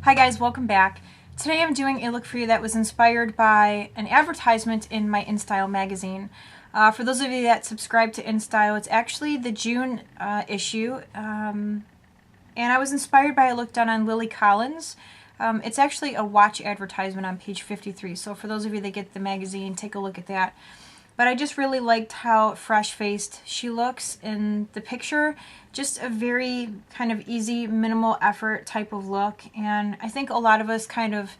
Hi guys, welcome back. Today I'm doing a look for you that was inspired by an advertisement in my InStyle magazine. For those of you that subscribe to InStyle, it's actually the June issue, and I was inspired by a look done on Lily Collins. It's actually a watch advertisement on page 53, so for those of you that get the magazine, take a look at that. But I just really liked how fresh-faced she looks in the picture. Just a very kind of easy, minimal effort type of look. And I think a lot of us kind of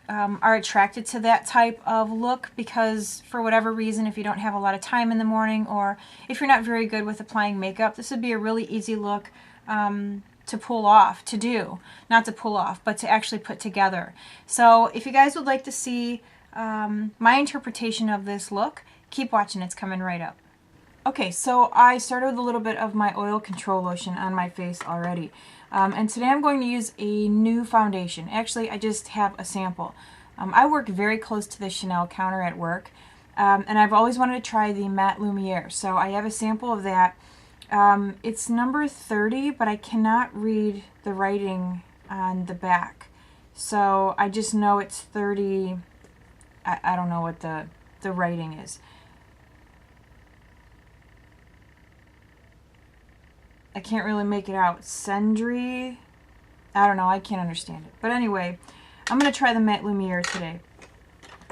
are attracted to that type of look because for whatever reason, if you don't have a lot of time in the morning or if you're not very good with applying makeup, this would be a really easy look to pull off, to do. Not to pull off, but to actually put together. So if you guys would like to see my interpretation of this look, keep watching, it's coming right up. Okay, so I started with a little bit of my oil control lotion on my face already. And today I'm going to use a new foundation. Actually, I just have a sample. I work very close to the Chanel counter at work, and I've always wanted to try the Matte Lumiere. So I have a sample of that. It's number 30, but I cannot read the writing on the back. So I just know it's 30. I don't know what the writing is. I can't really make it out. Sendri? I don't know. I can't understand it. But anyway, I'm going to try the Matte Lumiere today.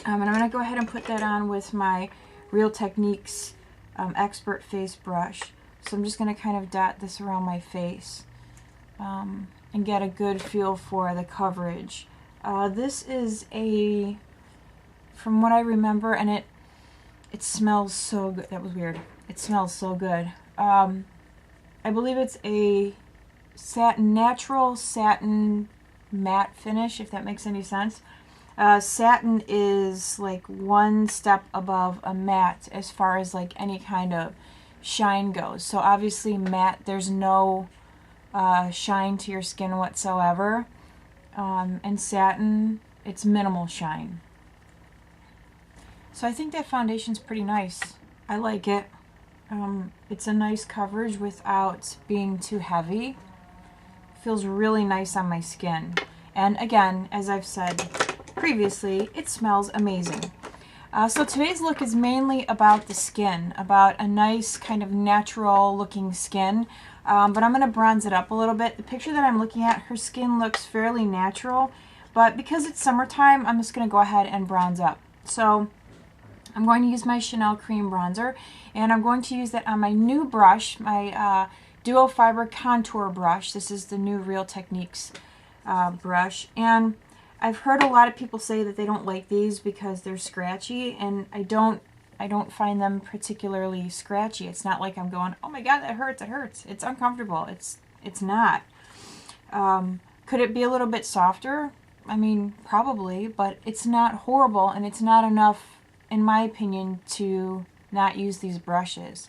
And I'm going to go ahead and put that on with my Real Techniques Expert Face Brush. So I'm just going to kind of dot this around my face and get a good feel for the coverage. This is a, from what I remember, and it smells so good. That was weird. It smells so good. I believe it's a natural satin matte finish, if that makes any sense. Satin is like one step above a matte as far as like any kind of shine goes. So obviously matte, there's no shine to your skin whatsoever. And satin, it's minimal shine. So I think that foundation's pretty nice. I like it. It's a nice coverage without being too heavy. Feels really nice on my skin. And again, as I've said previously, it smells amazing. So today's look is mainly about the skin, about a nice kind of natural looking skin. But I'm going to bronze it up a little bit. The picture that I'm looking at, her skin looks fairly natural. But because it's summertime, I'm just going to go ahead and bronze up. So I'm going to use my Chanel Cream Bronzer, and I'm going to use that on my new brush, my Duo Fiber Contour Brush. This is the new Real Techniques brush, and I've heard a lot of people say that they don't like these because they're scratchy, and I don't find them particularly scratchy. It's not like I'm going, oh my god, that hurts, it hurts. It's uncomfortable. It's not. Could it be a little bit softer? I mean, probably, but it's not horrible, and it's not enough, in my opinion, to not use these brushes.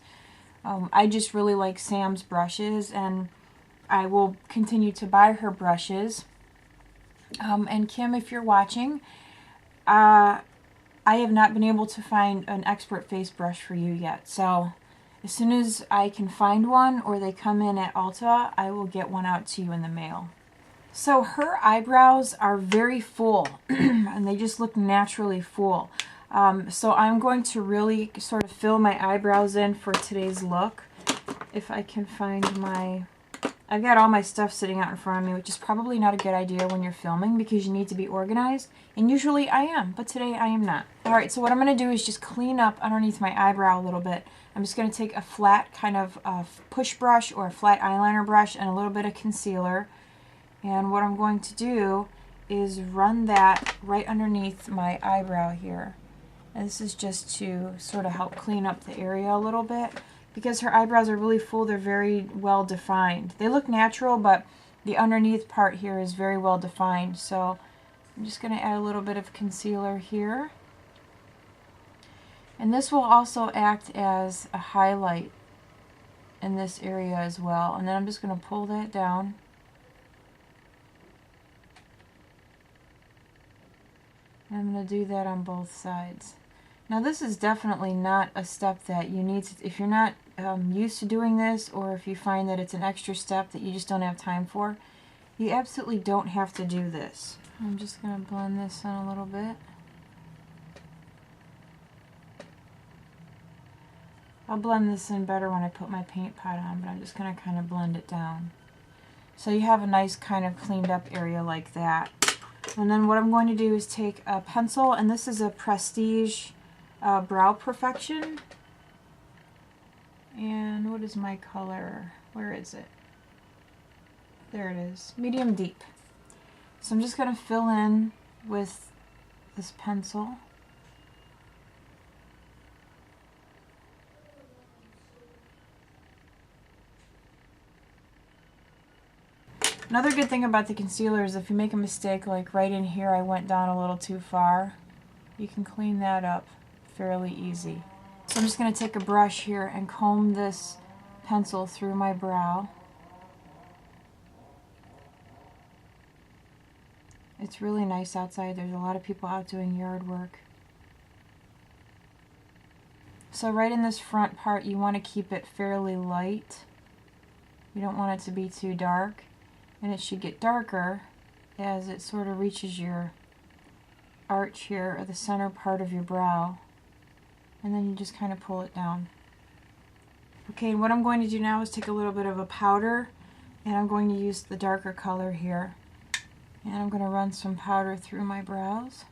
I just really like Sam's brushes, and I will continue to buy her brushes. And Kim, if you're watching, I have not been able to find an expert face brush for you yet. So as soon as I can find one or they come in at Ulta, I will get one out to you in the mail. So her eyebrows are very full and they just look naturally full. So I'm going to really sort of fill my eyebrows in for today's look. If I can find my... I've got all my stuff sitting out in front of me, which is probably not a good idea when you're filming because you need to be organized. And usually I am, but today I am not. Alright, so what I'm going to do is just clean up underneath my eyebrow a little bit. I'm just going to take a flat kind of push brush or a flat eyeliner brush and a little bit of concealer. And what I'm going to do is run that right underneath my eyebrow here. And this is just to sort of help clean up the area a little bit. Because her eyebrows are really full, they're very well defined. They look natural, but the underneath part here is very well defined. So I'm just going to add a little bit of concealer here. And this will also act as a highlight in this area as well. And then I'm just going to pull that down. And I'm going to do that on both sides. Now this is definitely not a step that you need to, if you're not used to doing this, or if you find that it's an extra step that you just don't have time for, You absolutely don't have to do this. I'm just going to blend this in a little bit. I'll blend this in better when I put my paint pot on, but I'm just going to kind of blend it down. So you have a nice kind of cleaned up area like that. And then what I'm going to do is take a pencil, and this is a Prestige Brow Perfection. And what is my color? Where is it? There it is. Medium deep. So I'm just going to fill in with this pencil. Another good thing about the concealer is if you make a mistake, like right in here I went down a little too far, you can clean that up fairly easy. So I'm just going to take a brush here and comb this pencil through my brow. It's really nice outside. There's a lot of people out doing yard work. So right in this front part you want to keep it fairly light. You don't want it to be too dark. And it should get darker as it sort of reaches your arch here, or the center part of your brow. And then you just kind of pull it down. Okay, what I'm going to do now is take a little bit of a powder, and I'm going to use the darker color here. And I'm going to run some powder through my brows.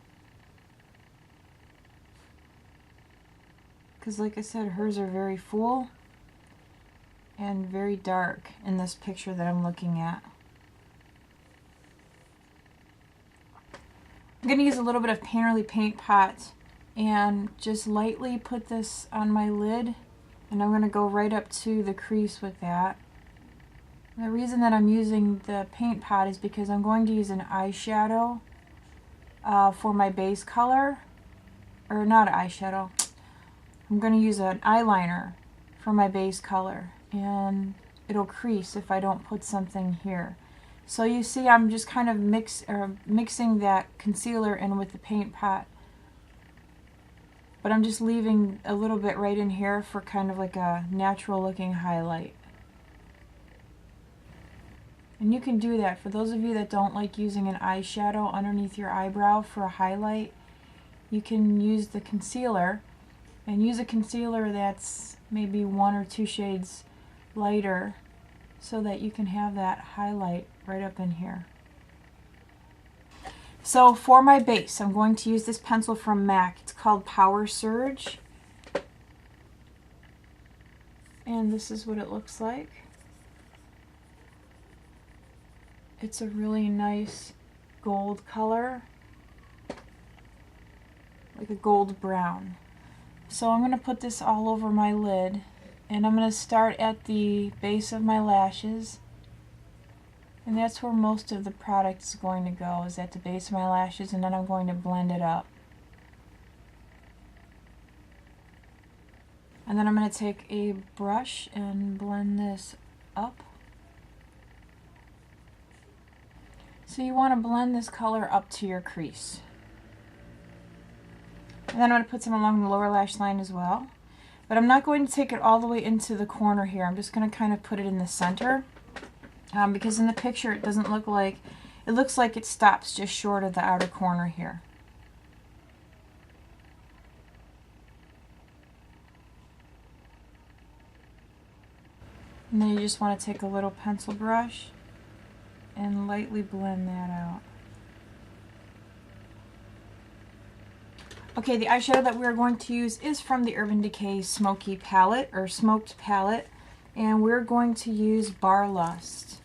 Because like I said, hers are very full and very dark in this picture that I'm looking at. I'm going to use a little bit of Painterly Paint Pot and just lightly put this on my lid, and I'm going to go right up to the crease with that. The reason that I'm using the paint pot is because I'm going to use an eyeshadow for my base color, or not eyeshadow, I'm going to use an eyeliner for my base color, and it'll crease if I don't put something here. So you see I'm just kind of mixing that concealer in with the paint pot. But I'm just leaving a little bit right in here for kind of like a natural looking highlight. And you can do that. For those of you that don't like using an eyeshadow underneath your eyebrow for a highlight, you can use the concealer, and use a concealer that's maybe 1 or 2 shades lighter, so that you can have that highlight right up in here. So for my base, I'm going to use this pencil from MAC. It's called Power Surge. And this is what it looks like. It's a really nice gold color, like a gold brown. So I'm going to put this all over my lid. And I'm going to start at the base of my lashes, and that's where most of the product is going to go, is at the base of my lashes, and then I'm going to blend it up. And then I'm going to take a brush and blend this up. So you want to blend this color up to your crease. And then I'm going to put some along the lower lash line as well. But I'm not going to take it all the way into the corner here. I'm just going to kind of put it in the center, because in the picture it doesn't look like, it looks like it stops just short of the outer corner here. And then you just want to take a little pencil brush and lightly blend that out. Okay, the eyeshadow that we're going to use is from the Urban Decay Smoky Palette, or Smoked Palette, and we're going to use Bar Lust.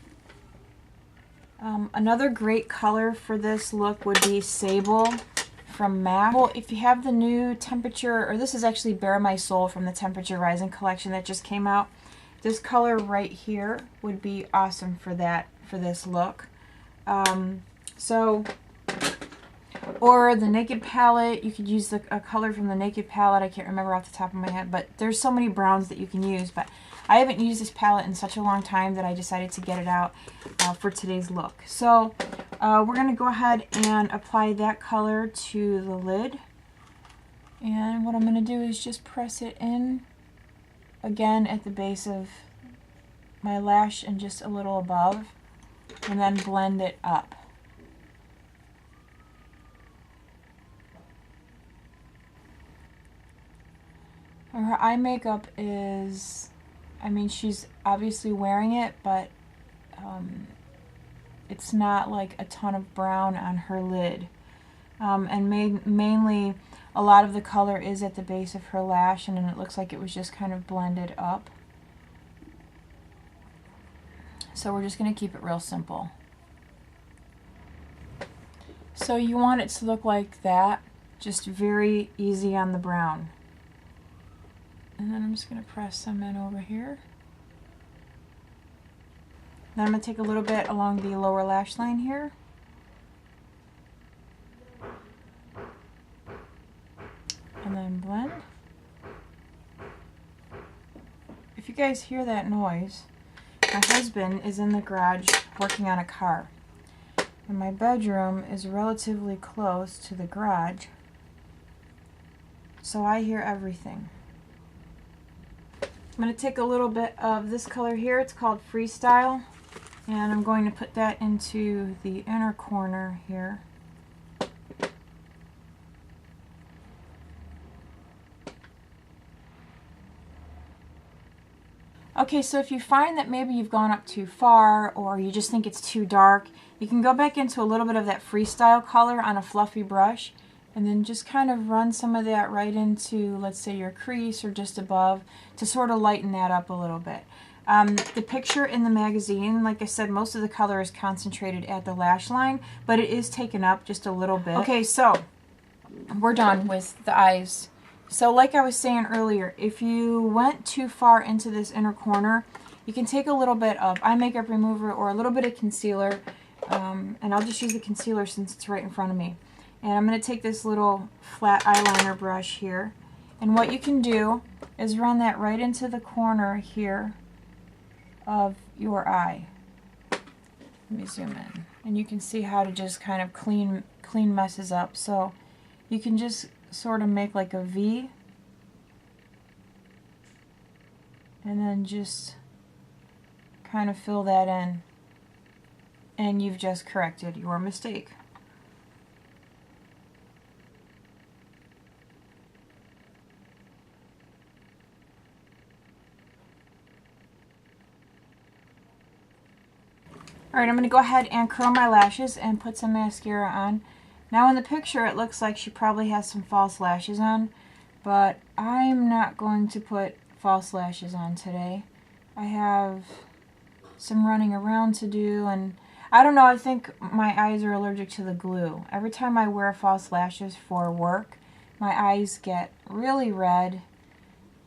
Another great color for this look would be Sable from MAC. Well, if you have the new Temperature, or this is actually Bare My Soul from the Temperature Rising collection that just came out, this color right here would be awesome for this look. Or the Naked palette, you could use a color from the Naked palette. I can't remember off the top of my head, but there's so many browns that you can use. But I haven't used this palette in such a long time that I decided to get it out for today's look. So we're going to go ahead and apply that color to the lid. And what I'm going to do is just press it in again at the base of my lash and just a little above. and then blend it up. Her eye makeup is, I mean, she's obviously wearing it, but it's not like a ton of brown on her lid. And mainly a lot of the color is at the base of her lash, and then it looks like it was just kind of blended up. So we're just going to keep it real simple. So you want it to look like that, just very easy on the brown. And then I'm just going to press some in over here. Then I'm going to take a little bit along the lower lash line here. And then blend. If you guys hear that noise, my husband is in the garage working on a car. And my bedroom is relatively close to the garage, so I hear everything. I'm going to take a little bit of this color here, it's called Freestyle, and I'm going to put that into the inner corner here. Okay, so if you find that maybe you've gone up too far or you just think it's too dark, you can go back into a little bit of that Freestyle color on a fluffy brush and then just kind of run some of that right into, let's say, your crease or just above to sort of lighten that up a little bit. The picture in the magazine, like I said, most of the color is concentrated at the lash line, but it is taken up just a little bit. Okay, so we're done with the eyes. So like I was saying earlier, if you went too far into this inner corner, you can take a little bit of eye makeup remover or a little bit of concealer, and I'll just use the concealer since it's right in front of me. And I'm going to take this little flat eyeliner brush here, and what you can do is run that right into the corner here of your eye. Let me zoom in, and you can see how to just kind of clean messes up. So you can just sort of make like a V, and then just kind of fill that in, and you've just corrected your mistake. Alright, I'm going to go ahead and curl my lashes and put some mascara on. Now in the picture it looks like she probably has some false lashes on, but I'm not going to put false lashes on today. I have some running around to do, and I don't know, I think my eyes are allergic to the glue. Every time I wear false lashes for work, my eyes get really red.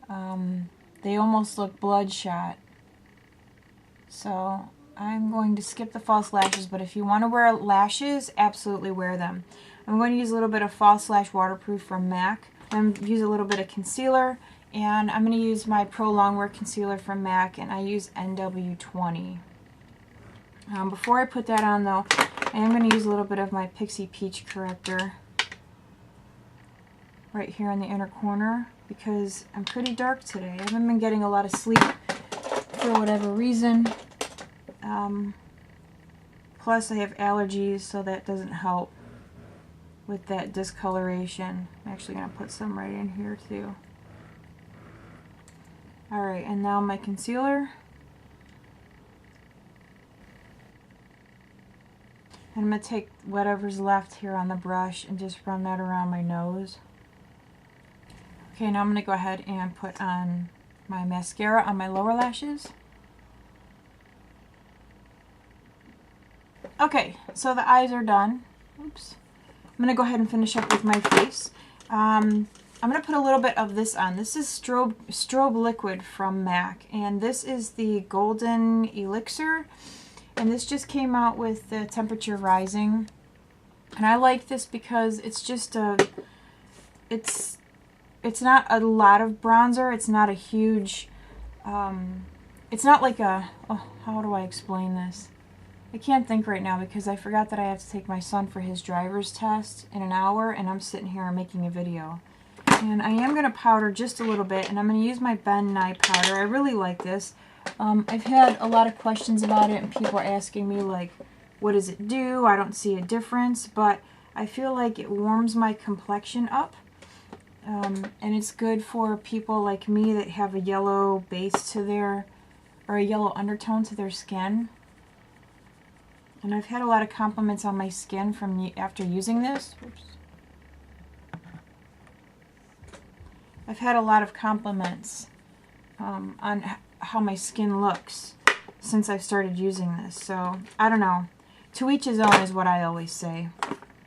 They almost look bloodshot. So I'm going to skip the false lashes, but if you want to wear lashes, absolutely wear them. I'm going to use a little bit of False Lash Waterproof from MAC. I'm going to use a little bit of concealer, and I'm going to use my Pro Longwear Concealer from MAC, and I use NW20. Before I put that on, though, I am going to use a little bit of my Pixie Peach Corrector right here in the inner corner, because I'm pretty dark today. I haven't been getting a lot of sleep for whatever reason. Plus I have allergies, so that doesn't help with that discoloration. I'm actually going to put some right in here too. Alright, and now my concealer. And I'm going to take whatever's left here on the brush and just run that around my nose. Okay, now I'm going to go ahead and put on my mascara on my lower lashes. Okay, so the eyes are done. Oops. I'm going to go ahead and finish up with my face. I'm going to put a little bit of this on. This is strobe liquid from MAC, and this is the Golden Elixir, and this just came out with the temperature rising. And I like this because it's just it's not a lot of bronzer. It's not a huge, it's not like a, oh, how do I explain this? I can't think right now because I forgot that I have to take my son for his driver's test in an hour, and I'm sitting here making a video. And I am going to powder just a little bit, and I'm going to use my Ben Nye powder. I really like this. I've had a lot of questions about it, and people are asking me, like, what does it do? I don't see a difference, but I feel like it warms my complexion up. And it's good for people like me that have a yellow base to their, or a yellow undertone to their skin. And I've had a lot of compliments on my skin from after using this. Oops. I've had a lot of compliments on how my skin looks since I've started using this. So, I don't know. To each his own is what I always say.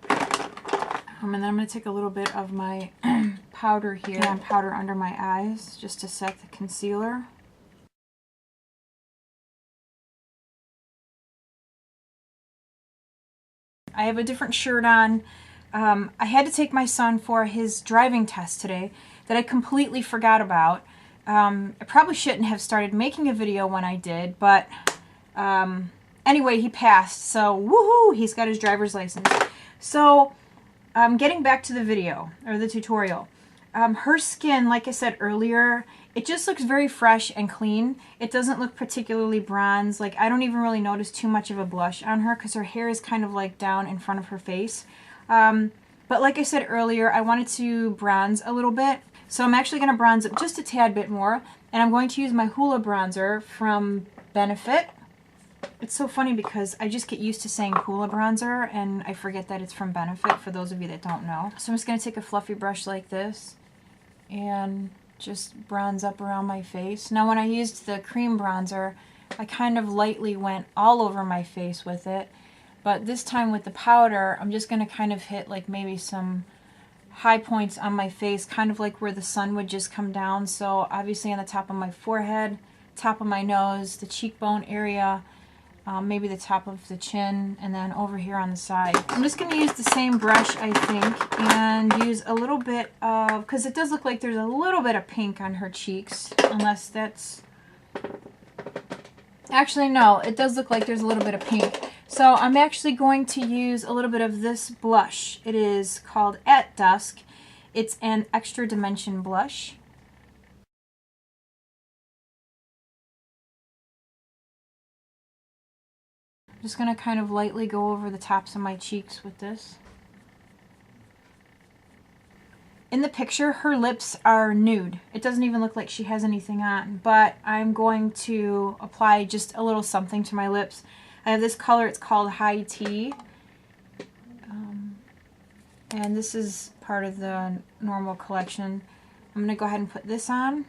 And then I'm going to take a little bit of my powder here and powder under my eyes just to set the concealer. I have a different shirt on. I had to take my son for his driving test today that I completely forgot about. I probably shouldn't have started making a video when I did, but anyway, he passed. So, woohoo! He's got his driver's license. So, getting back to the video, or the tutorial. Her skin, like I said earlier, it just looks very fresh and clean. It doesn't look particularly bronze. Like, I don't even really notice too much of a blush on her because her hair is kind of like down in front of her face. But like I said earlier, I wanted to bronze a little bit. So I'm actually going to bronze up just a tad bit more. And I'm going to use my Hoola bronzer from Benefit. It's so funny because I just get used to saying Hoola bronzer and I forget that it's from Benefit, for those of you that don't know. So I'm just going to take a fluffy brush like this and just bronze up around my face. Now when I used the cream bronzer, I kind of lightly went all over my face with it. But this time with the powder, I'm just going to kind of hit like maybe some high points on my face, kind of like where the sun would just come down. So obviously on the top of my forehead, top of my nose, the cheekbone area, maybe the top of the chin, and then over here on the side. I'm just going to use the same brush, I think, and use a little bit of, because it does look like there's a little bit of pink on her cheeks, unless that's, actually no, it does look like there's a little bit of pink. So I'm actually going to use a little bit of this blush. It is called At Dusk. It's an extra dimension blush. I'm just going to kind of lightly go over the tops of my cheeks with this. In the picture, her lips are nude. It doesn't even look like she has anything on, but I'm going to apply just a little something to my lips. I have this color, it's called High Tea. And this is part of the normal collection. I'm going to go ahead and put this on.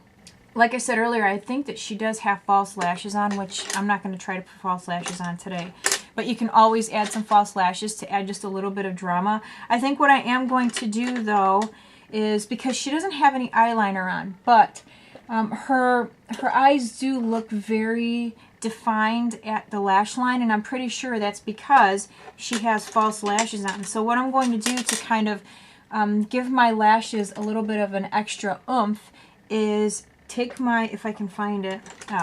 Like I said earlier, I think that she does have false lashes on, which I'm not going to try to put false lashes on today. But you can always add some false lashes to add just a little bit of drama. I think what I am going to do, though, is because she doesn't have any eyeliner on, but her eyes do look very defined at the lash line, and I'm pretty sure that's because she has false lashes on. So what I'm going to do to kind of give my lashes a little bit of an extra oomph is take my, if I can find it,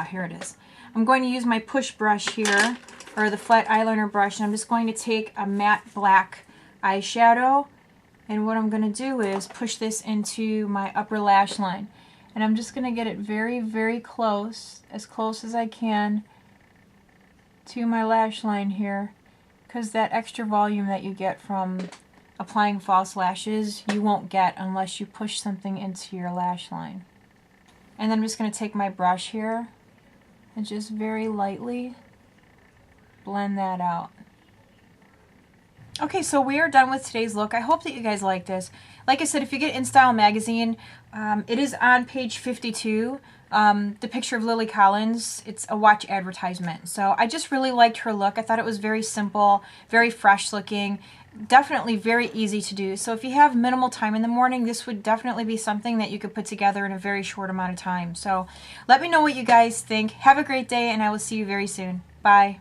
here it is. I'm going to use my push brush here, or the flat eyeliner brush, and I'm just going to take a matte black eyeshadow, and what I'm going to do is push this into my upper lash line. And I'm just going to get it very, very close as I can to my lash line here, because that extra volume that you get from applying false lashes, you won't get unless you push something into your lash line. And then I'm just going to take my brush here and just very lightly blend that out. Okay, so we are done with today's look. I hope that you guys like this. Like I said, if you get InStyle magazine, it is on page 52. The picture of Lily Collins, it's a watch advertisement. So I just really liked her look. I thought it was very simple, very fresh looking, definitely very easy to do. So if you have minimal time in the morning, this would definitely be something that you could put together in a very short amount of time. So let me know what you guys think. Have a great day, and I will see you very soon. Bye.